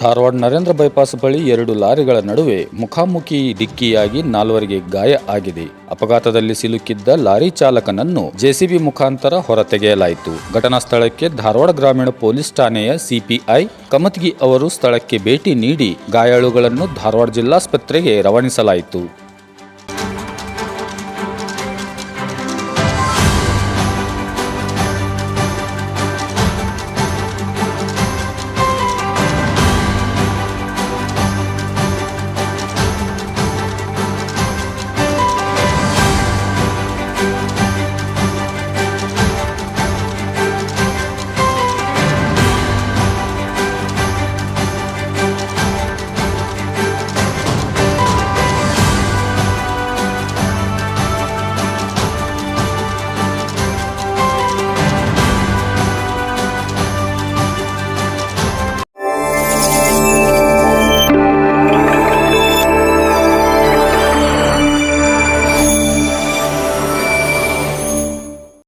Dharwad Narendra bypass ಬಳಿ ಎರಡು ಲಾರಿಗಳ ನಡುವೆ ಮುಖಾಮುಖಿ ಡಿಕ್ಕಿಯಾಗಿ ನಾಲ್ವರಿಗೆ ಗಾಯ ಆಗಿದೆ. ಅಪಘಾತದಲ್ಲಿ ಸಿಲುಕಿದ್ದ ಲಾರಿ ಚಾಲಕನನ್ನು ಜೆಸಿಬಿ ಮುಖಾಂತರ ಹೊರತೆಗೆಯಲಾಯಿತು. ಘಟನಾ ಸ್ಥಳಕ್ಕೆ ಧಾರವಾಡ ಗ್ರಾಮೀಣ ಪೊಲೀಸ್ ಠಾಣೆಯ ಸಿಪಿಐ ಕಮತ್ಗಿ ಅವರು ಸ್ಥಳಕ್ಕೆ ಭೇಟಿ ನೀಡಿ ಗಾಯಾಳುಗಳನ್ನು ಧಾರವಾಡ ಜಿಲ್ಲಾಸ್ಪತ್ರೆಗೆ ರವಾನಿಸಲಾಯಿತು.